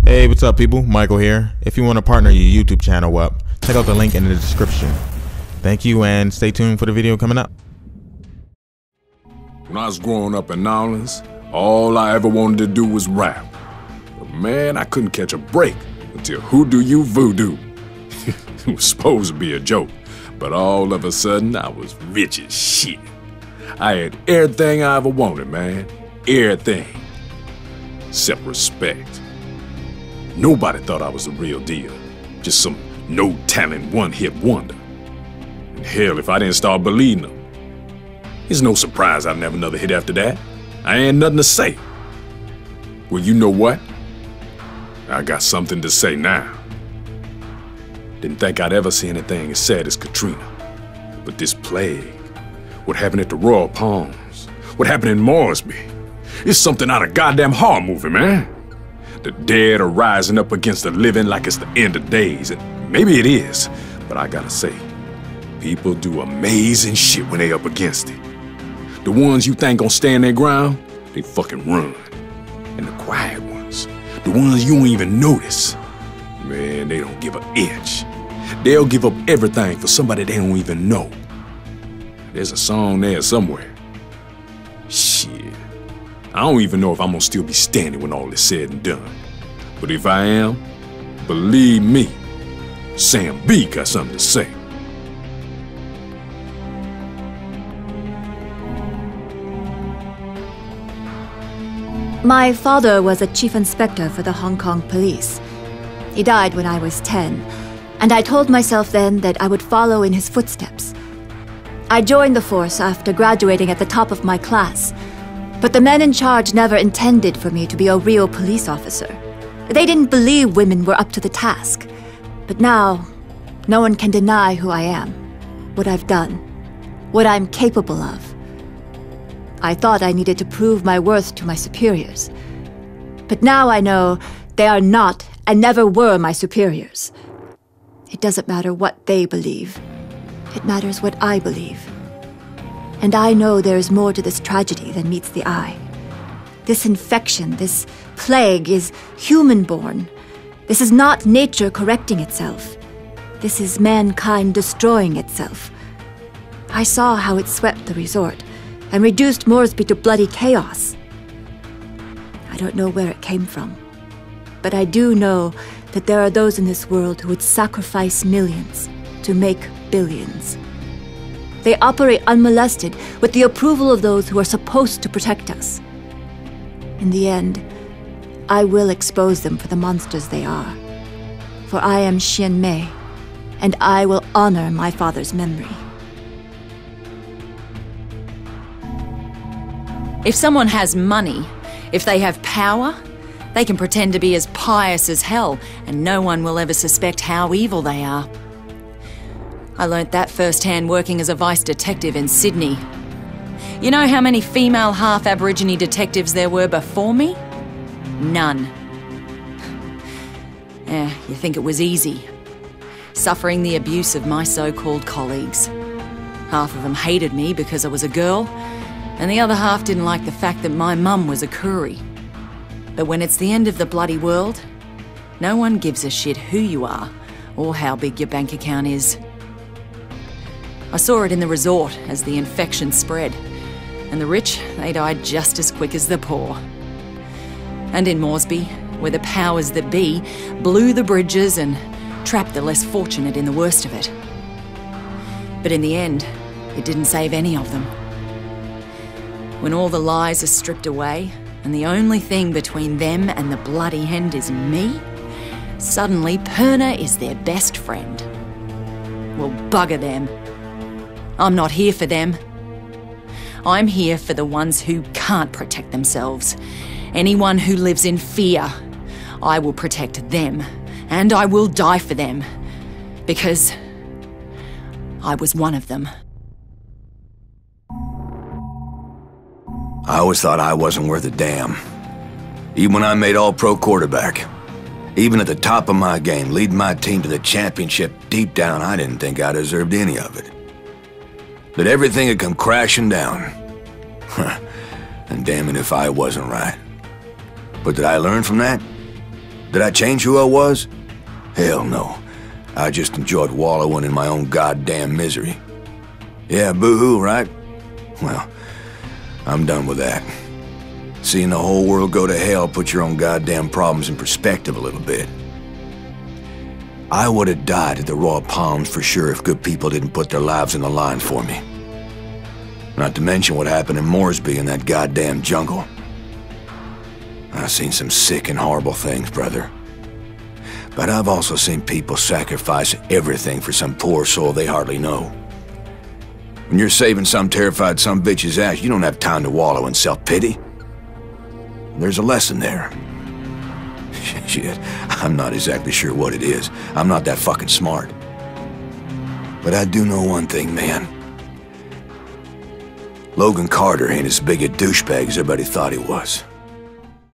Hey, what's up people? Michael here. If you want to partner your YouTube channel up, check out the link in the description. Thank you and stay tuned for the video coming up. When I was growing up in New Orleans, all I ever wanted to do was rap. But man, I couldn't catch a break until Who Do You Voodoo. It was supposed to be a joke, but all of a sudden I was rich as shit. I had everything I ever wanted, man. Everything. Except respect. Nobody thought I was the real deal. Just some no-talent one-hit wonder. And hell, if I didn't start believing them, it's no surprise I'd have another hit after that. I ain't nothing to say. Well, you know what? I got something to say now. Didn't think I'd ever see anything as sad as Katrina. But this plague, what happened at the Royal Palms, what happened in Moresby, it's something out of goddamn horror movie, man. The dead are rising up against the living like it's the end of days, and maybe it is, but I gotta say, people do amazing shit when they up against it. The ones you think gon' stand their ground, they fucking run. And the quiet ones, the ones you don't even notice, man, they don't give an inch. They'll give up everything for somebody they don't even know. There's a song there somewhere. Shit. I don't even know if I'm gonna still be standing when all is said and done. But if I am, believe me, Sam B got something to say. My father was a chief inspector for the Hong Kong police. He died when I was 10, and I told myself then that I would follow in his footsteps. I joined the force after graduating at the top of my class, but the men in charge never intended for me to be a real police officer. They didn't believe women were up to the task. But now, no one can deny who I am, what I've done, what I'm capable of. I thought I needed to prove my worth to my superiors. But now I know they are not and never were my superiors. It doesn't matter what they believe. It matters what I believe. And I know there is more to this tragedy than meets the eye. This infection, this plague is human-born. This is not nature correcting itself. This is mankind destroying itself. I saw how it swept the resort and reduced Moresby to bloody chaos. I don't know where it came from, but I do know that there are those in this world who would sacrifice millions to make billions. They operate unmolested with the approval of those who are supposed to protect us. In the end, I will expose them for the monsters they are. For I am Xian Mei, and I will honor my father's memory. If someone has money, if they have power, they can pretend to be as pious as hell, and no one will ever suspect how evil they are. I learnt that firsthand working as a vice detective in Sydney. You know how many female half-Aborigine detectives there were before me? None. You think it was easy. Suffering the abuse of my so-called colleagues. Half of them hated me because I was a girl, and the other half didn't like the fact that my mum was a Koori. But when it's the end of the bloody world, no one gives a shit who you are or how big your bank account is. I saw it in the resort as the infection spread, and the rich, they died just as quick as the poor. And in Moresby, where the powers that be blew the bridges and trapped the less fortunate in the worst of it. But in the end, it didn't save any of them. When all the lies are stripped away, and the only thing between them and the bloody end is me, suddenly Perna is their best friend. Well, bugger them. I'm not here for them. I'm here for the ones who can't protect themselves. Anyone who lives in fear. I will protect them, and I will die for them. Because I was one of them. I always thought I wasn't worth a damn. Even when I made all-pro quarterback. Even at the top of my game, leading my team to the championship, deep down I didn't think I deserved any of it. That everything had come crashing down. And damn it if I wasn't right. But did I learn from that? Did I change who I was? Hell no. I just enjoyed wallowing in my own goddamn misery. Yeah, boo-hoo, right? Well, I'm done with that. Seeing the whole world go to hell put your own goddamn problems in perspective a little bit. I would have died at the Royal Palms for sure if good people didn't put their lives on the line for me. Not to mention what happened in Moresby in that goddamn jungle. I've seen some sick and horrible things, brother. But I've also seen people sacrifice everything for some poor soul they hardly know. When you're saving some terrified sumbitch's ass, you don't have time to wallow in self-pity. There's a lesson there. Shit, I'm not exactly sure what it is. I'm not that fucking smart. But I do know one thing, man. Logan Carter ain't as big a douchebag as everybody thought he was.